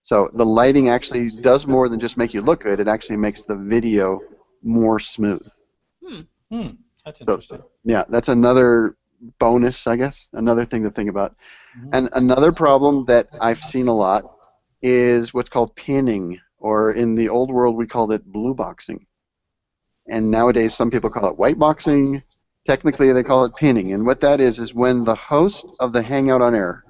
So the lighting actually does more than just make you look good. It actually makes the video more smooth. That's interesting. Yeah, that's another bonus, I guess, another thing to think about. Mhm. And another problem that I've seen a lot is what's called pinning, or in the old world we called it blue boxing. And nowadays some people call it white boxing. Technically they call it pinning. And what that is when the host of the Hangout on Air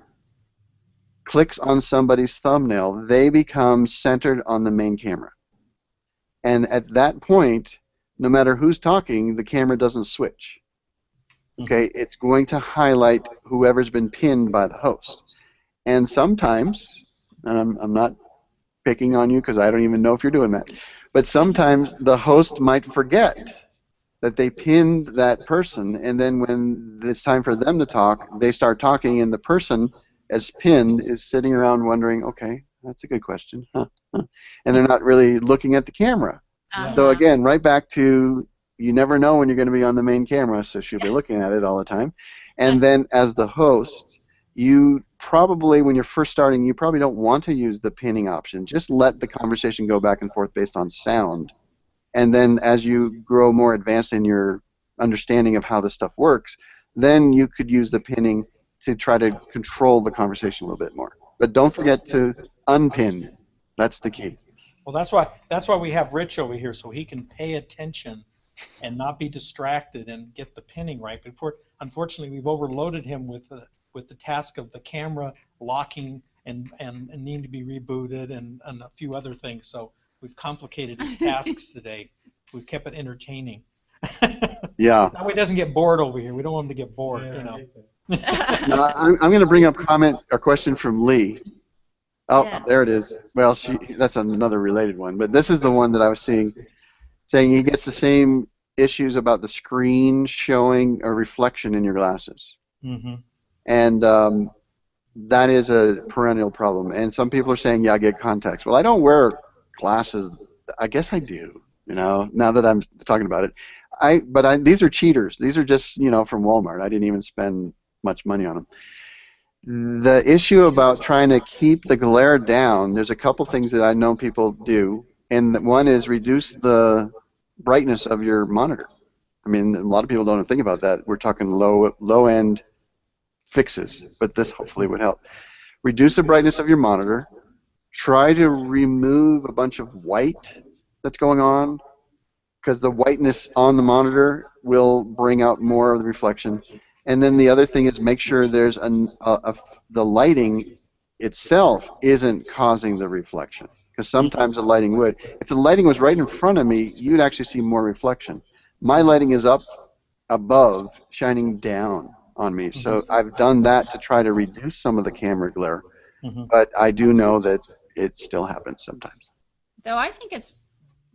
clicks on somebody's thumbnail, they become centered on the main camera. And at that point, no matter who's talking, the camera doesn't switch. Okay, it's going to highlight whoever's been pinned by the host. And sometimes, and I'm not picking on you because I don't even know if you're doing that, but sometimes the host might forget that they pinned that person, and then when it's time for them to talk, they start talking, and the person as pinned is sitting around wondering, okay, that's a good question, huh? And they're not really looking at the camera. So again, right back to, you never know when you're going to be on the main camera, so she'll be looking at it all the time. And then as the host, you probably, when you're first starting, you probably don't want to use the pinning option. Just let the conversation go back and forth based on sound. And then as you grow more advanced in your understanding of how this stuff works, then you could use the pinning to try to control the conversation a little bit more. But don't forget to unpin. That's the key. Well, that's why we have Rich over here, so he can pay attention and not be distracted and get the pinning right. But unfortunately, we've overloaded him with the task of the camera locking and needing to be rebooted and a few other things. So we've complicated his tasks today. We've kept it entertaining. Yeah. That way he doesn't get bored over here. We don't want him to get bored, you know. Now, I'm going to bring up a question from Lee. Oh, Yeah. there it is. Well, that's another related one, but this is the one that I was seeing, saying he gets the same issues about the screen showing a reflection in your glasses. Mm-hmm. And that is a perennial problem. And some people are saying, yeah, I get contacts. Well, I don't wear glasses. I guess I do, you know, now that I'm talking about it. But these are cheaters. These are just, you know, from Walmart. I didn't even spend much money on them. The issue about trying to keep the glare down, there's a couple things that I know people do, and one is reduce the brightness of your monitor. I mean, a lot of people don't think about that. We're talking low-end fixes, but this hopefully would help. Reduce the brightness of your monitor. Try to remove a bunch of white that's going on, because the whiteness on the monitor will bring out more of the reflection. And then the other thing is make sure there's the lighting itself isn't causing the reflection, because sometimes the lighting would. If the lighting was right in front of me, you'd actually see more reflection. My lighting is up above, shining down on me, so I've done that to try to reduce some of the camera glare, but I do know that it still happens sometimes. Though I think it's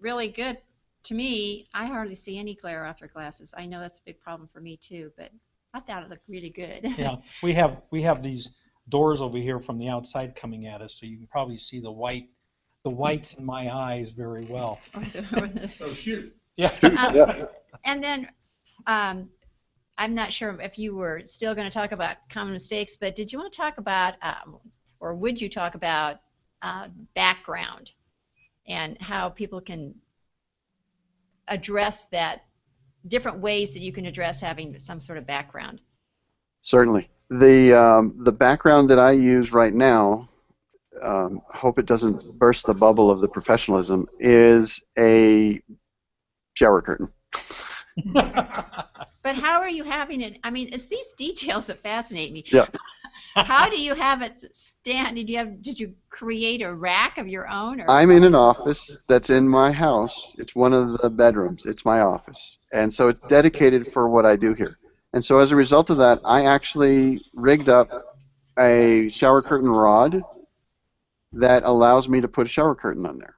really good. To me, I hardly see any glare off your glasses. I know that's a big problem for me too, but I thought it looked really good. Yeah, we have these doors over here from the outside coming at us, so you can probably see the whites in my eyes very well. So shoot. Yeah. And then I'm not sure if you were still going to talk about common mistakes, but did you want to talk about, or would you talk about background and how people can address that, different ways that you can address having some sort of background? Certainly. The background that I use right now, hope it doesn't burst the bubble of the professionalism, is a shower curtain. But how are you having it? I mean, it's these details that fascinate me. Yeah. How do you have it stand? Did you create a rack of your own? Or? I'm in an office that's in my house. It's one of the bedrooms. It's my office. And so it's dedicated for what I do here. And so as a result of that, I actually rigged up a shower curtain rod that allows me to put a shower curtain on there.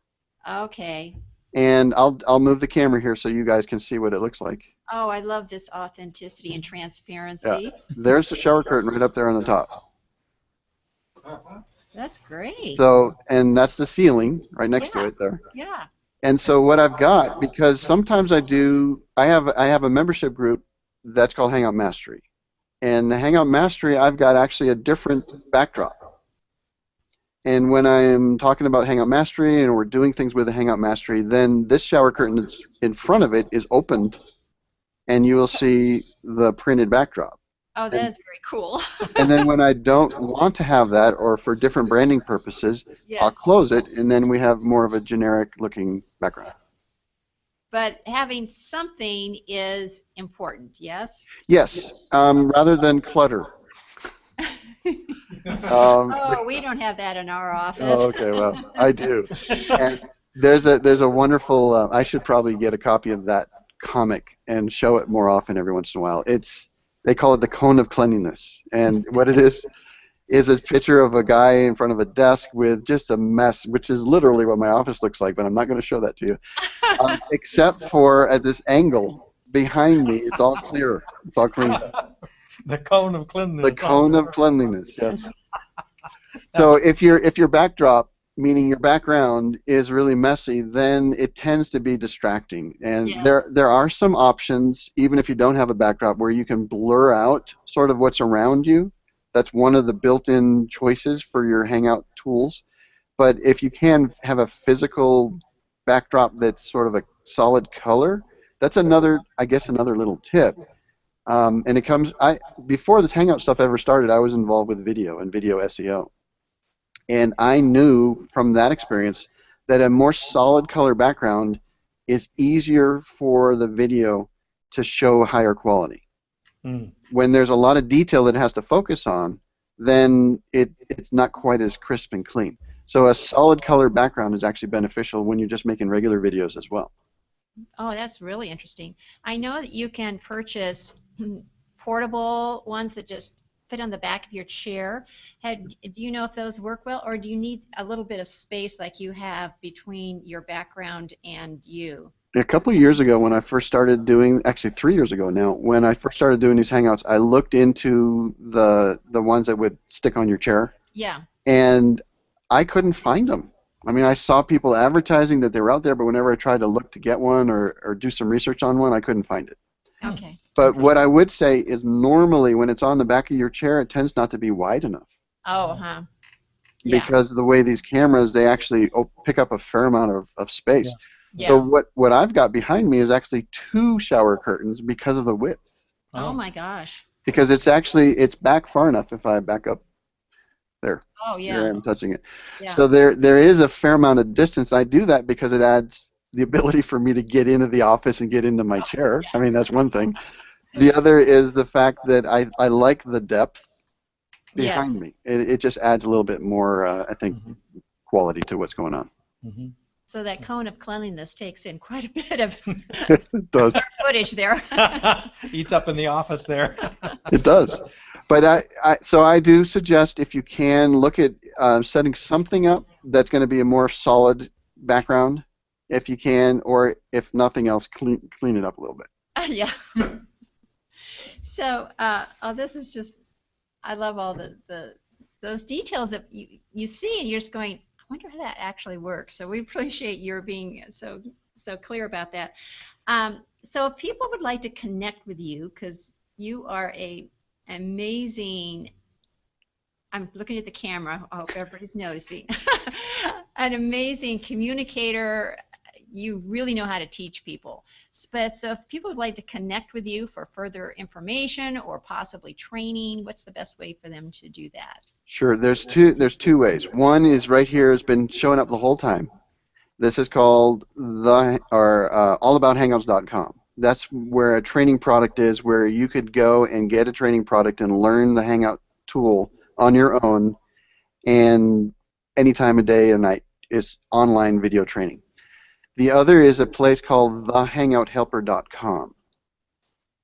Okay. And I'll move the camera here so you guys can see what it looks like. Oh, I love this authenticity and transparency. Yeah. There's the shower curtain right up there on the top. That's great. So, and that's the ceiling right next to it there. Yeah. And so what I've got, because sometimes I have a membership group that's called Hangout Mastery. And the Hangout Mastery, I've got actually a different backdrop. And when I'm talking about Hangout Mastery and we're doing things with the Hangout Mastery, then this shower curtain that's in front of it is opened, and you will see the printed backdrop. Oh, that is very cool. And then when I don't want to have that, or for different branding purposes, Yes. I'll close it, and then we have more of a generic-looking background. But having something is important, yes? Yes, rather than clutter. Oh, we don't have that in our office. Oh, okay, well, I do. And there's a wonderful, I should probably get a copy of that comic and show it more often every once in a while. They call it the cone of cleanliness. And what it is a picture of a guy in front of a desk with just a mess, which is literally what my office looks like, but I'm not going to show that to you. Except for at this angle behind me, it's all clear. It's all clean. The cone of cleanliness. The cone of cleanliness, yes. So if your backdrop, meaning your background, is really messy, then it tends to be distracting. And Yes. there are some options, even if you don't have a backdrop, where you can blur out sort of what's around you. That's one of the built-in choices for your Hangout tools. But if you can have a physical backdrop that's sort of a solid color, that's another, I guess, another little tip. And it comes, before this Hangout stuff ever started, I was involved with video and video SEO. And I knew from that experience that a more solid color background is easier for the video to show higher quality. Mm. When there's a lot of detail that it has to focus on, then it's not quite as crisp and clean. So a solid color background is actually beneficial when you're just making regular videos as well. Oh, that's really interesting. I know that you can purchase portable ones that just fit on the back of your chair. Do you know if those work well, or do you need a little bit of space like you have between your background and you? A couple of years ago when I first started doing, actually 3 years ago now, when I first started doing these Hangouts, I looked into the ones that would stick on your chair. Yeah. And I couldn't find them. I mean, I saw people advertising that they were out there, but whenever I tried to look to get one or do some research on one, I couldn't find it. Okay. But what I would say is normally when it's on the back of your chair, it tends not to be wide enough. Oh, huh. Yeah. Because the way these cameras, they actually pick up a fair amount of space. Yeah. So what I've got behind me is actually 2 shower curtains because of the width. Oh my gosh. Because it's back far enough if I back up there. Oh yeah. Here I am touching it. Yeah. So there is a fair amount of distance. I do that because it adds the ability for me to get into the office and get into my chair. I mean, that's one thing. The other is the fact that I like the depth behind me. It just adds a little bit more, I think, quality to what's going on. Mm-hmm. So that cone of cleanliness takes in quite a bit of It does. footage there. Eats up in the office there. It does. But so I do suggest if you can look at setting something up that's going to be a more solid background, if you can, or if nothing else, clean it up a little bit. Yeah. So this is just, I love all those details that you see, and you're just going, I wonder how that actually works. So we appreciate your being so clear about that. So if people would like to connect with you, because you are a amazing, I'm looking at the camera, I hope everybody's noticing, an amazing communicator. You really know how to teach people. But so if people would like to connect with you for further information or possibly training, what's the best way for them to do that? Sure. There's two ways. One is right here, has been showing up the whole time. This is called allaboutHangouts.com. That's where a training product is, where you could go and get a training product and learn the Hangout tool on your own, and any time of day or night. It's online video training. The other is a place called thehangouthelper.com.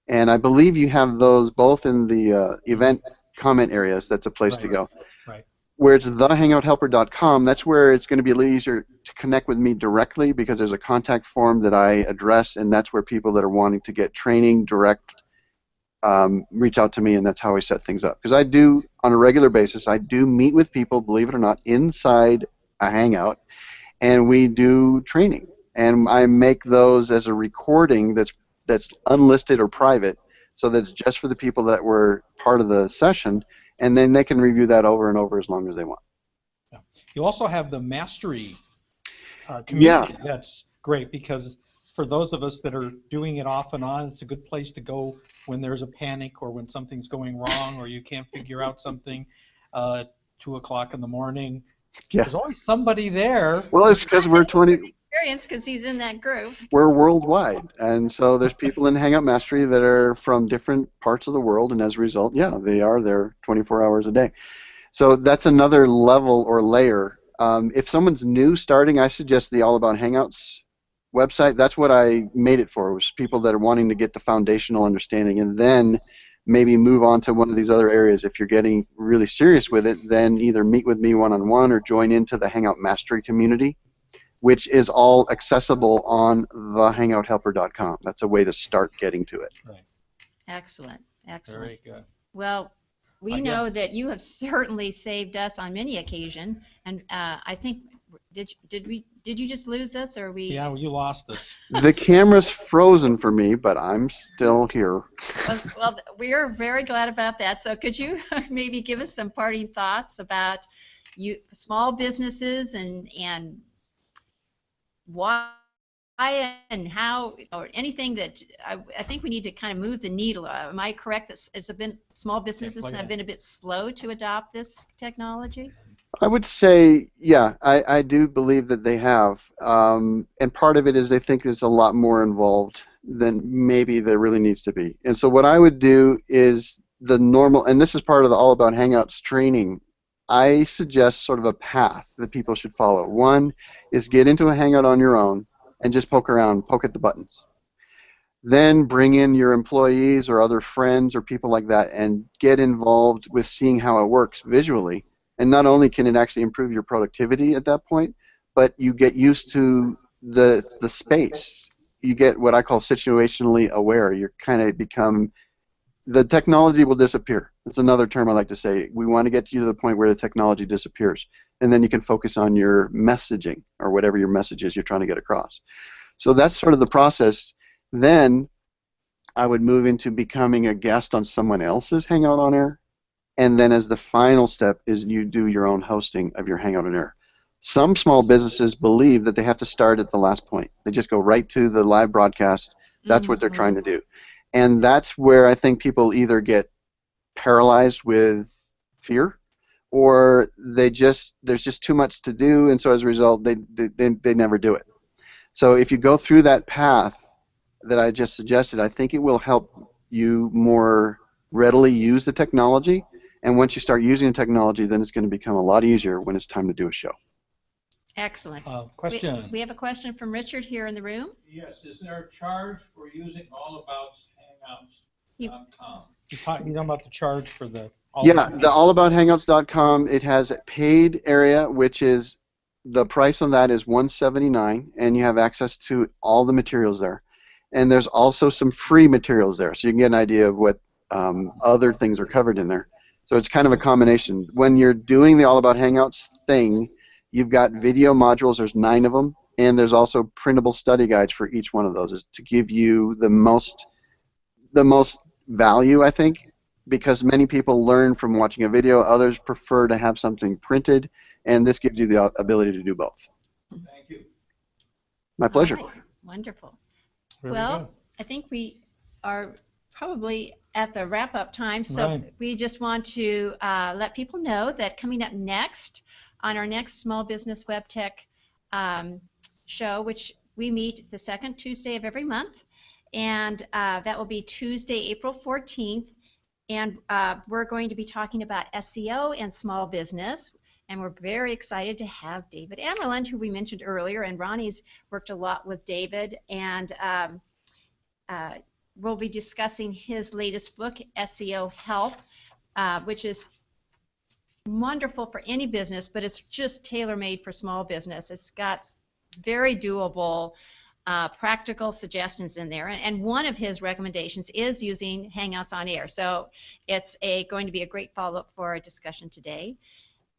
And I believe you have those both in the event comment areas. That's a place to go. Right. Where it's thehangouthelper.com, that's where it's going to be a little easier to connect with me directly, because there's a contact form that I address, and that's where people that are wanting to get training direct reach out to me, and that's how I set things up. Because I do, on a regular basis, I do meet with people, believe it or not, inside a Hangout, and we do training. And I make those as a recording that's unlisted or private, so that it's just for the people that were part of the session, and then they can review that over and over as long as they want. Yeah. You also have the Mastery community. Yeah. That's great, because for those of us that are doing it off and on, it's a good place to go when there's a panic or when something's going wrong or you can't figure out something 2 o'clock in the morning. Yeah. There's always somebody there. Well, it's because we're 20. Experience, because he's in that group. We're worldwide, and so there's people in Hangout Mastery that are from different parts of the world, and as a result, yeah, they are there 24 hours a day. So that's another level or layer. If someone's new starting, I suggest the All About Hangouts website. That's what I made it for, was people that are wanting to get the foundational understanding, and then maybe move on to one of these other areas. If you're getting really serious with it, then either meet with me one-on-one or join into the Hangout Mastery community, which is all accessible on thehangouthelper.com. That's a way to start getting to it. Right. Excellent. Excellent. Very good. Well, we know that you have certainly saved us on many occasions, and I think did you just lose us, or we? Yeah, well, you lost us. The camera's frozen for me, but I'm still here. Well, we are very glad about that. So could you maybe give us some parting thoughts about small businesses and why and how, or anything that I think we need to kind of move the needle. Am I correct that small businesses have been a bit slow to adopt this technology? I would say, yeah, I do believe that they have. And part of it is they think there's a lot more involved than maybe there really needs to be. And so what I would do is the normal, and this is part of the All About Hangouts training, I suggest sort of a path that people should follow. One is get into a Hangout on your own and just poke around, poke at the buttons. Then bring in your employees or other friends or people like that and get involved with seeing how it works visually. And not only can it actually improve your productivity at that point, but you get used to the space. You get what I call situationally aware. You're kind of become, the technology will disappear. That's another term I like to say. We want to get you to the point where the technology disappears. And then you can focus on your messaging or whatever your message is you're trying to get across. So that's sort of the process. Then I would move into becoming a guest on someone else's Hangout on Air. And then as the final step is you do your own hosting of your Hangout on Air. Some small businesses believe that they have to start at the last point. They just go right to the live broadcast. That's what they're trying to do. And that's where I think people either get paralyzed with fear or there's just too much to do, and so as a result they never do it. So if you go through that path that I just suggested, I think it will help you more readily use the technology. And once you start using the technology, then it's going to become a lot easier when it's time to do a show. Excellent. Question. We have a question from Richard here in the room. Yes, is there a charge for using allaboutshangouts.com? You're talking about the charge for the Yeah, the allabouthangouts.com, it has a paid area, which is, the price on that is $179, and you have access to all the materials there. And there's also some free materials there, so you can get an idea of what other things are covered in there. So it's kind of a combination. When you're doing the All About Hangouts thing, you've got video modules, there's 9 of them, and there's also printable study guides for each one of those, is to give you the most value, I think, because many people learn from watching a video, others prefer to have something printed, and this gives you the ability to do both. Thank you. My pleasure. All right. Wonderful. There Well, we go. I think we are probably at the wrap-up time, so Right. we just want to let people know that coming up next on our next Small Business Web Tech show, which we meet the second Tuesday of every month, and that will be Tuesday, April 14th, and we're going to be talking about SEO and small business. And we're very excited to have David Amerland, who we mentioned earlier, and Ronnie's worked a lot with David, and we'll be discussing his latest book, SEO Help, which is wonderful for any business, but it's just tailor-made for small business. It's got very doable, practical suggestions in there, and one of his recommendations is using Hangouts on Air. So it's going to be a great follow-up for our discussion today.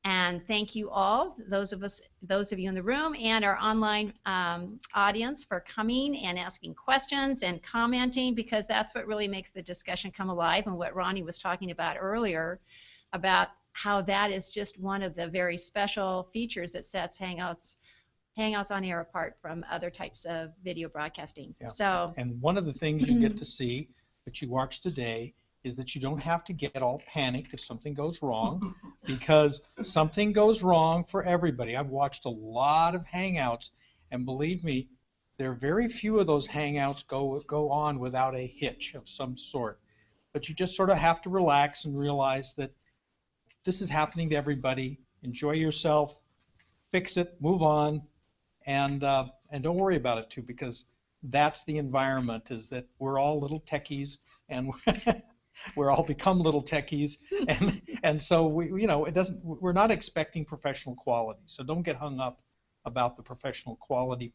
And thank you all, those of you in the room and our online audience, for coming and asking questions and commenting, because that's what really makes the discussion come alive, and what Ronnie was talking about earlier about how that is just one of the very special features that sets Hangouts on Air apart from other types of video broadcasting. Yeah. So, And one of the things you get to see that you watch today is that you don't have to get all panicked if something goes wrong, because something goes wrong for everybody. I've watched a lot of Hangouts, and believe me, there are very few of those Hangouts go on without a hitch of some sort. But you just sort of have to relax and realize that this is happening to everybody. Enjoy yourself, fix it, move on, and don't worry about it too, because that's the environment, is that we're all little techies, and we're all become little techies, and so we're not expecting professional quality. So don't get hung up about the professional quality.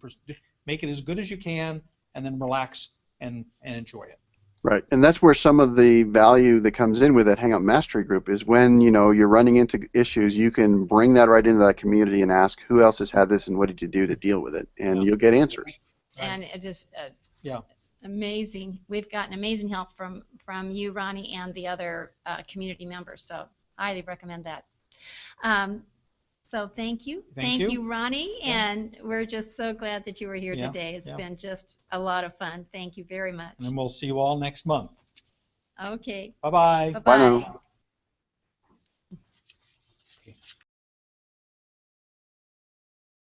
Make it as good as you can, and then relax and enjoy it. Right, and that's where some of the value that comes in with that Hangout Mastery Group is when, you know, you're running into issues, you can bring that right into that community and ask who else has had this and what did you do to deal with it, and Yeah. you'll get answers. And it is Yeah. amazing. We've gotten amazing help from you, Ronnie, and the other community members. So highly recommend that. So thank you. Thank you. Ronnie. Yeah. And we're just so glad that you were here Yeah, today. It's yeah. been just a lot of fun. Thank you very much. And then we'll see you all next month. Okay. Bye-bye. Bye now.